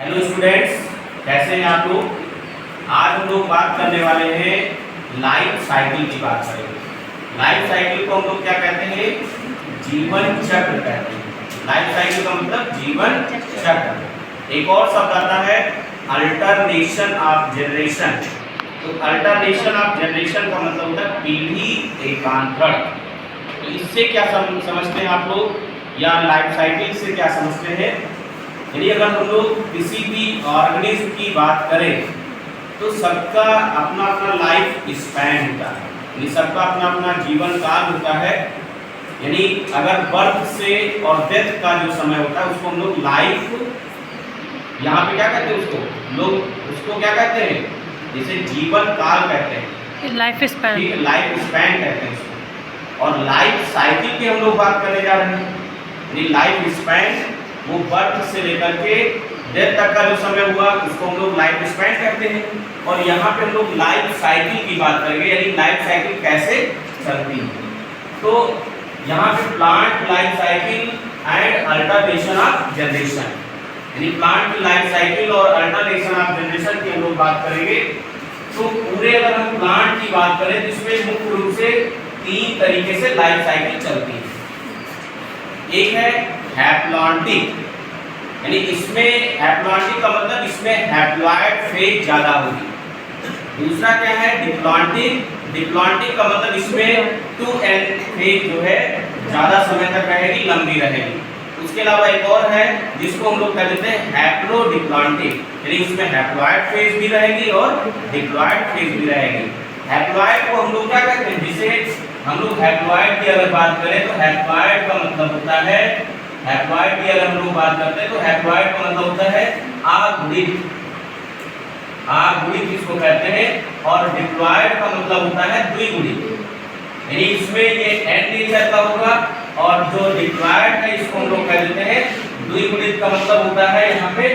Hello students, कैसे हैं आप लोग। आज हम लोग बात करने वाले हैं लाइफ साइकिल की बात करेंगे। लाइफ साइकिल को हम लोग क्या कहते हैं? जीवन चक्र कहते हैं। लाइफ साइकिल का मतलब जीवन चक्र। एक और शब्द आता है अल्टरनेशन ऑफ जनरेशन। तो अल्टरनेशन ऑफ जनरेशन का मतलब होता है पीढ़ी एकांतरण। तो इससे क्या समझते हैं आप लोग, या लाइफ साइकिल से क्या समझते हैं? यदि अगर हम लोग किसी भी ऑर्गेनिज्म की बात करें तो सबका अपना अपना लाइफ स्पैन होता है, यानी सबका अपना अपना जीवन काल होता है। यानी अगर बर्थ से और डेथ का जो समय होता है उसको हम लोग लाइफ, यहाँ पे क्या कहते हैं उसको क्या कहते हैं? जैसे जीवन काल कहते हैं, लाइफ स्पैन, ठीक है, लाइफ स्पैन कहते हैं इसको। और लाइफ साइकिल की हम लोग बात करने जा रहे हैं। यानी लाइफ स्पैन वो बर्थ से लेकर के डेथ तक का जो समय हुआ उसको हम लोग लाइफ स्पैन कहते हैं। और यहाँ पे हम लोग लाइफ साइकिल की बात करेंगे, यानी लाइफ साइकिल कैसे चलती है। तो यहाँ पे plant life cycle and alternation of generation, यानी प्लांट की लाइफ साइकिल और अल्टरनेशन ऑफ जनरेशन की हम लोग बात करेंगे। तो पूरे अगर हम प्लांट की बात करें तो इसमें मुख्य रूप से 3 तरीके से लाइफ साइकिल चलती है। एक है हैप्लॉन्टिक, यानी इसमें हैप्लॉन्टिक का मतलब इसमें हैप्लॉइड फेज ज्यादा होगी। दूसरा क्या है डिप्लॉन्टिक, डिप्लॉन्टिक का मतलब इसमें 2n फेज जो है ज्यादा समय तक रहेगी, लंबी रहेगी। उसके अलावा एक और है जिसको हम लोग कह देते हैं हैप्लोडिप्लॉन्टिक, यानी उसमें हैप्लॉइड फेज भी रहेगी और डिप्लॉइड फेज भी रहेगी। हैप्लॉइड को हम लोग क्या कहते हैं? जिसे हम लोग हैप्लॉइड की अगर बात करें तो हैप्लॉइड का मतलब होता है, हैप्लॉइड की अगर हम लोग बात करते हैं तो हैप्लॉइड का मतलब होता है आगुणित, आगुणित इसको कहते हैं। और डिप्लॉइड का मतलब होता है द्विगुणित, यानी इसमें ये एन नेचर का होगा। और जो डिप्लॉइड है इसको हम लोग कह देते हैं द्विगुणित, का मतलब होता है यहाँ पे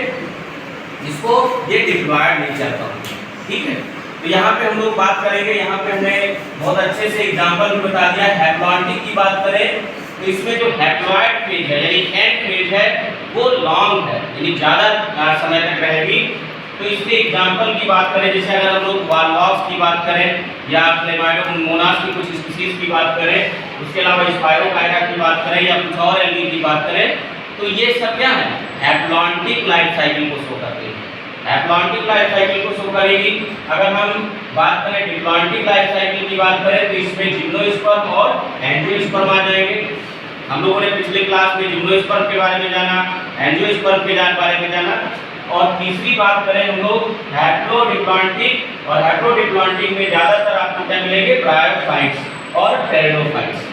इसको ये डिप्लॉइड नेचर का होगा, ठीक है। तो यहाँ पे हम लोग बात करेंगे, यहाँ पे हमने बहुत अच्छे से एग्जांपल भी बता दिया। हैप्लॉन्टिक की बात करें तो इसमें जो हैप्लॉइड फेज है यानी एंड फेज है वो लॉन्ग है, यानी ज्यादा समय तक रहेगी। तो इसके एग्जांपल की बात करें, जैसे अगर हम लोग वाल्वॉक्स की बात करें या क्लेमाइडोमोनास की कुछ स्पीशीज की बात करें, उसके अलावा स्पाइरोकाइटा की बात करें या कुछ और एल्गी की बात करें, तो ये सब क्या है? हैप्लॉन्टिक लाइफ साइकिल को शो करते हैं। हैप्लॉन्टिक लाइफ साइकिल को शो करेगी। अगर हम बात करें डिप्लॉन्टिक लाइफ साइकिल की बात करें तो इसमें जिम्नोस्पर्म और एंजियोस्पर्म आ जाएंगे। हम लोगों ने पिछले क्लास में जिम्नोस्पर्म के बारे में जाना, एंजियोस्पर्म के बारे में जाना। और तीसरी बात करें हम लोग हैप्लोडिप्लॉन्टिक, और हैप्लोडिप्लॉन्टिक में ज्यादातर आपको क्या मिलेंगे? ब्रायोफाइट्स और टेरिडोफाइट्स,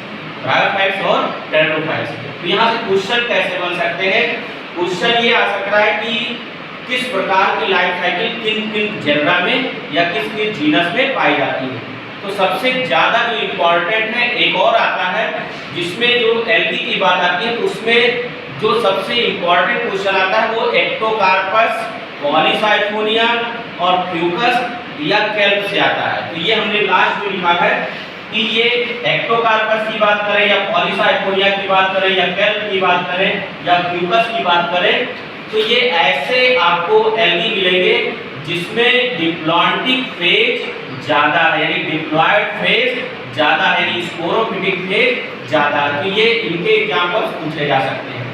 ब्रायोफाइट्स और टेरिडोफाइट्स। तो यहाँ से क्वेश्चन कैसे बन सकते हैं? क्वेश्चन ये आ सकता है कि किस प्रकार की लाइफ साइकिल किन किन जेनरा में या किस किस जीनस में पाई जाती है। तो सबसे ज्यादा जो इम्पोर्टेंट है एक और आता है जिसमें जो एल्गी की बात आती है, तो उसमें जो सबसे इम्पोर्टेंट क्वेश्चन आता है वो एक्टोकार्पस, पॉलीसाइफोनिया और फ्यूकस या केल्प से आता है। तो ये हमने लास्ट में लिखा है कि ये एक्टोकार्पस की बात करें या पॉलीसाइफोनिया की बात करें या केल्प की बात करें या फ्यूकस की बात करें, तो ये ऐसे आपको एल्गी मिलेंगे जिसमें डिप्लॉन्टिक फेज ज्यादा है, यानी डिप्लॉइड फेज ज्यादा है, यानी स्पोरोफिटिक फेज ज्यादा। तो ये इनके एग्जांपल्स पूछे जा सकते हैं।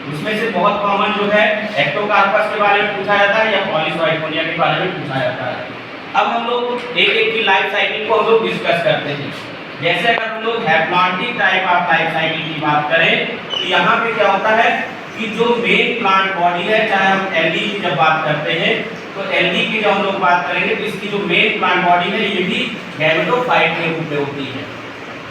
उसमें से बहुत कॉमन जो है एक्टोकार्पस के बारे में पूछा जाता है या पॉलीसाइफोनिया के बारे में पूछा जाता है। अब हम लोग एक एक की लाइफ साइकिल को हम लोग डिस्कस करते हैं। जैसे अगर हम लोग haplontic type of life cycle की बात करें तो यहाँ पे क्या होता है कि जो मेन प्लांट बॉडी है, चाहे हम एल्गी की जब बात करते हैं तो एल्गी की जब हम लोग बात करेंगे तो इसकी जो मेन प्लांट बॉडी है ये भी गैमेटोफाइट के रूप में होती है।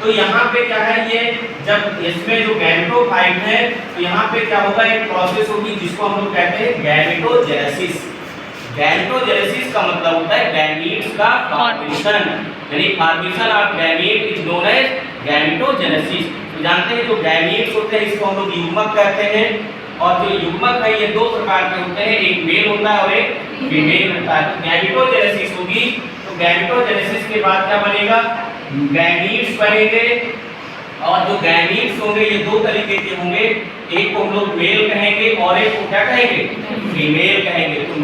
तो यहाँ पे क्या है, ये जब इसमें जो गैमेटोफाइट है तो यहाँ पे क्या होगा, एक प्रोसेस होगी जिसको हम लोग कहते हैं गैमेटोजेनेसिस। गैमेटोजेनेसिस का मतलब होता है गैमीट्स का फॉर्मेशन, यानी formation of gamete is known as gametogenesis. तो जानते हैं जो गैमीट्स होते हैं इसको हम लोग युग्मक कहते हैं। और जो युग्मक है ये 2 प्रकार के होते हैं, एक मेल होता है और एक फीमेल होता है। तो गैमेटोजेनेसिस होगी, तो गैमेटोजेनेसिस के बाद क्या बनेगा? गैमीट्स बनेंगे। और जो गैमीट्स होंगे ये 2 तरीके के होंगे, एक को हम लोग मेल कहेंगे और एक को क्या कहेंगे? फीमेल कहेंगे। तो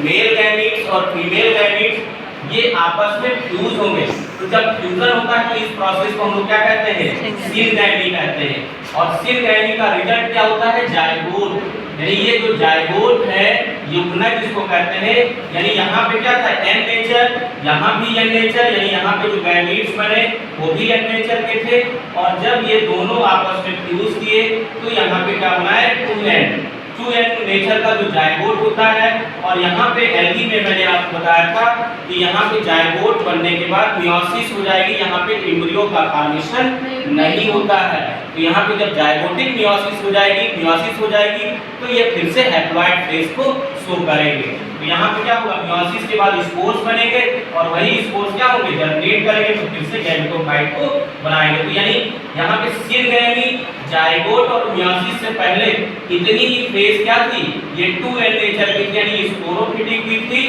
और फीमेल गैमीट्स ये आपस में फ्यूज होंगे। तो जब फ्यूजन होता है तो इस प्रोसेस को हम लोग क्या कहते हैं, सिनगैमी कहते हैं। और सिनगैमी का रिजल्ट क्या होता है, जाइगोट। यानी ये जो जाइगोट है युग्मक जिसको कहते हैं, यानी यहाँ पे क्या था एन नेचर, यहाँ भी एन नेचर, यानी यहाँ पे जो गैमीट्स बने वो भी एन नेचर के थे। और जब ये दोनों आपस में फ्यूज किए तो यहाँ पे क्या बना है 2n नेचर का जो जाइगोट होता है। और यहाँ पे एल्गी में मैंने आपको बताया था कि यहाँ पे जाइगोट बनने के बाद मियोसिस हो जाएगी, यहाँ पे एम्ब्रियो का फॉर्मेशन नहीं होता है। तो यहाँ पे जब जाइगोटिक मियोसिस हो जाएगी तो ये फिर से हैप्लॉइड फेज को शो करेंगे। तो यहाँ पे क्या होगा, मियोसिस के बाद स्पोर्स बनेंगे और वही स्पोर्स क्या होंगे, जर्मिनेट करेंगे तो फिर से गैमेटोफाइट को बनाएंगे। तो यानी यहाँ पे सिनगैमी, जाइगोट और मियोसिस से पहले इतनी ही फेज क्या थी, ये 2n नेचर की थी, यानी स्पोरोफिटिक की थी।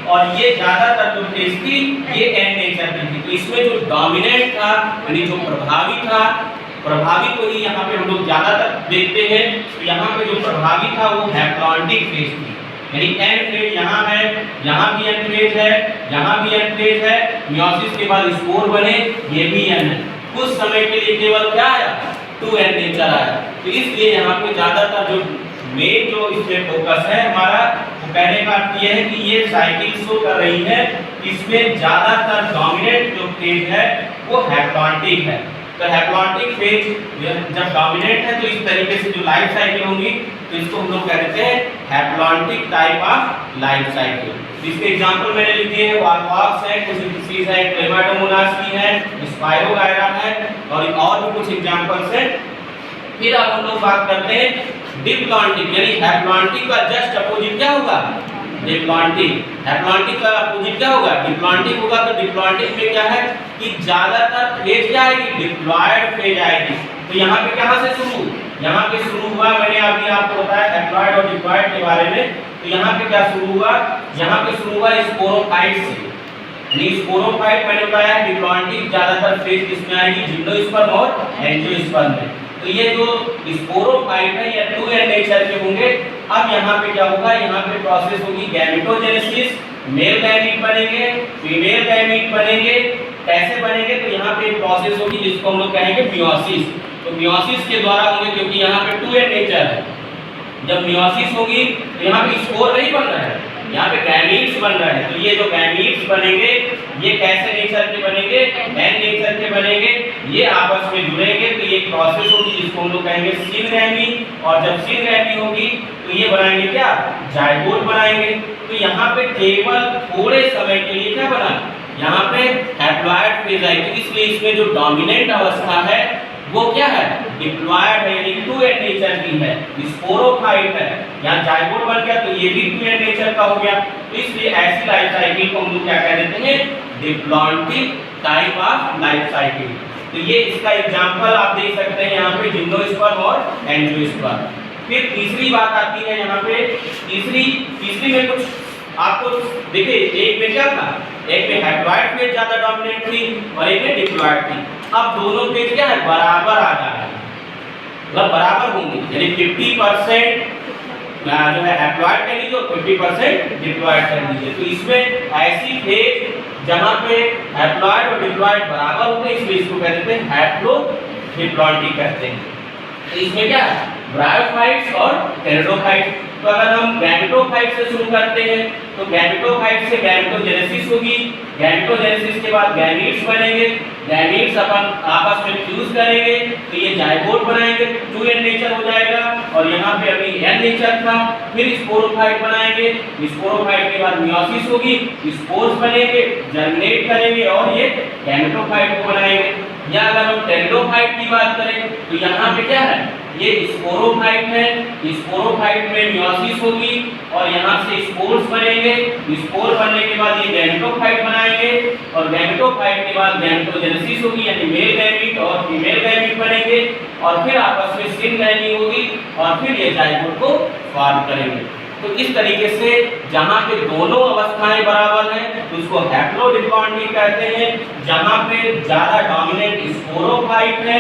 और ये ज्यादातर जो फेज थी ये n नेचर की थी। तो इसमें जो डोमिनेंट था यानी जो प्रभावी को ही यहाँ पे हम लोग ज्यादातर देखते हैं। तो यहाँ पे जो प्रभावी था वो हैप्लॉइडिक फेज थी, यानी एन फेज यहाँ है, यहाँ भी एन फेज है, यहाँ भी एन फेज है। मियोसिस के बाद स्पोर बने, ये भी एन है। कुछ समय के लिए केवल क्या आया, 2n नेचर आया। तो इसलिए यहाँ पे ज्यादातर जो मेन जो इसमें फोकस है हमारा, वो कहने का अर्थ ये है कि ये साइकिल शो कर रही है, इसमें ज्यादातर डोमिनेंट जो फेज है वो हैप्लॉइडिक है। तो हैप्लॉइडिक फेज जब डोमिनेंट है तो इस तरीके से जो लाइफ साइकिल होंगी तो इसको हम लोग कहते हैं हैप्लॉइडिक टाइप ऑफ लाइफ साइकिल। इसके एग्जांपल मैंने लिख दिए हैं, वॉलवॉक्स है, कुछ स्पीसीज है, क्लेमाटोमोनास की है, स्पाइरोगायरा है और भी कुछ एग्जांपल्स हैं। फिर अब हम लोग बात करते हैं डिप्लॉन्टिक, यानी हैप्लॉइडिक का जस्ट अपोजिट क्या होगा, डिप्लॉन्टिक। हैप्लॉइडिक का अपोजिट क्या होगा, डिप्लॉन्टिक होगा। तो डिप्लॉन्टिक में क्या है कि ज्यादातर फेज क्या आएगी, डिप्लॉयड फेज आएगी। तो यहाँ पे कहाँ से शुरू, यहाँ पे शुरू हुआ, मैंने अभी आपको बताया हैप्लॉइड और डिप्लॉयड के बारे में। तो यहाँ पे क्या शुरू हुआ, यहाँ पे शुरू हुआ स्पोरोफाइट से। स्पोरोफाइट मैंने बताया डिप्लॉन्टिक ज्यादातर फेज किसमें आएगी, जिम्नोस्पर्म और एंजियोस्पर्म में। तो ये जो स्पोरोफाइट है ये 2n नेचर के होंगे। अब यहाँ पे क्या होगा, यहाँ पे प्रोसेस होगी गैमेटोजेनेसिस, मेल गैमीट बनेंगे, फीमेल गैमीट बनेंगे। कैसे बनेंगे, तो यहाँ पे प्रोसेस होगी जिसको हम लोग कहेंगे मियोसिस। तो मियोसिस के द्वारा होंगे, क्योंकि यहाँ पे 2n नेचर है। जब मियोसिस होगी तो यहाँ पे स्पोर नहीं बन रहा है, यहाँ पे गैमीट्स बन रहा है। तो ये जो गैमीट्स बनेंगे ये कैसे नेचर के बनेंगे, n नेचर के बनेंगे। ये आपस में जुड़ेंगे तो ये प्रोसेस होगी जिसको हम लोग कहेंगे सिनगैमी। और जब सिनगैमी होगी तो ये बनाएंगे क्या, जाइगोट बनाएंगे। तो यहाँ पे केवल थोड़े समय के लिए क्या बना, यहाँ पे हैप्लॉइड फेज आई। तो इसलिए इसमें जो डोमिनेंट अवस्था है वो क्या है, डिप्लॉयड है, यानी 2n नेचर की है, स्पोरोफाइट है। यहाँ जाइगोट बन गया तो ये भी 2n नेचर का हो गया। तो इसलिए ऐसी लाइफ साइकिल को हम लोग क्या कह देते हैं, diplontic type of life cycle. तो ये इसका एग्जांपल आप देख सकते हैं यहाँ पे जिम्नोस्पर्म और एंजियोस्पर्म। फिर तीसरी बात आती है यहाँ पे, तीसरी में कुछ आपको देखिए, एक में क्या था, एक में हैप्लॉइड फेज ज्यादा डोमिनेंट थी और एक में डिप्लॉयड थी। अब दोनों फेज क्या है, बराबर आ रहा है, मतलब बराबर होंगे, यानी 50% जो है हैप्लॉइड कह लीजिए और 50% डिप्लॉयड कह लीजिए। तो इसमें ऐसी फेज जहाँ पे हैप्लॉइड और डिप्लॉयड बराबर होते हैं, इसलिए इसको कह देते हैं हैप्लोडिप्लॉन्टिक कहते हैं। तो इसमें क्या है, ब्रायोफाइट्स और टेरिडोफाइट्स। तो अगर हम गैमेटोफाइट से शुरू करते हैं तो गैमेटोफाइट से गैमेटोजेनेसिस होगी, गैमेटोजेनेसिस के बाद गैमीट्स बनेंगे, गैमीट्स अपन आपस में फ्यूज करेंगे तो ये जाइगोट बनाएंगे, 2n नेचर हो जाएगा। और यहाँ पे अभी n नेचर था। फिर स्पोरोफाइट बनाएंगे, स्पोरोफाइट के बाद मियोसिस होगी, स्पोर्स बनेंगे, जर्मिनेट करेंगे और ये गैमेटोफाइट को बनाएंगे। या अगर हम टेरिडोफाइट की बात करें तो यहाँ पे क्या है, ये स्पोरोफाइट है, स्पोरोफाइट में मियोसिस होगी और यहाँ से स्पोर्स बनेंगे, स्पोर बनने के बाद ये गैमेटोफाइट बनाएंगे और गैमेटोफाइट के बाद गैमेटोजेनेसिस होगी, यानी मेल गैमीट और फीमेल गैमीट बनेंगे और फिर आपस में सिनगैमी होगी और फिर ये जाइगोट को फॉर्म करेंगे। तो इस तरीके से जहाँ पे दोनों अवस्थाएं बराबर हैं तो उसको हैप्लोडिप्लॉन्टिक कहते हैं। जहाँ पे ज्यादा डोमिनेंट स्पोरोफाइट है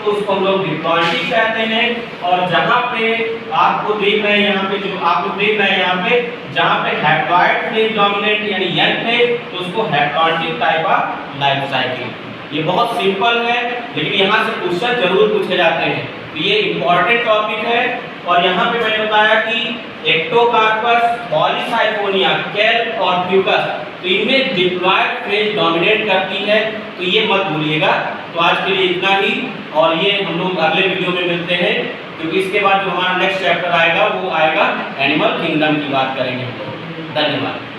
तो उसको हम लोग डिप्लॉयड कहते हैं। और जहां पे आपको देख रहे हैं यहाँ पे, जो आप लोग देख रहे हैं यहाँ पे, जहां पे हैप्लॉइड फेज डोमिनेंट यानी यंग है, तो उसको haploid type of life cycle. ये बहुत सिंपल है, लेकिन यहाँ से क्वेश्चन जरूर पूछे जाते हैं, तो ये इंपॉर्टेंट टॉपिक है। और यहाँ पे मैंने बताया कि एक्टोकार्पस, पॉलीसाइफोनिया, केल्प और फ्यूकस, तो इनमें डिप्लॉयड फेज डोमिनेट करती है, तो ये मत भूलिएगा। तो आज के लिए इतना ही, और ये हम लोग अगले वीडियो में मिलते हैं, क्योंकि इसके बाद जो हमारा नेक्स्ट चैप्टर आएगा वो आएगा एनिमल किंगडम की बात करेंगे हम लोग। धन्यवाद।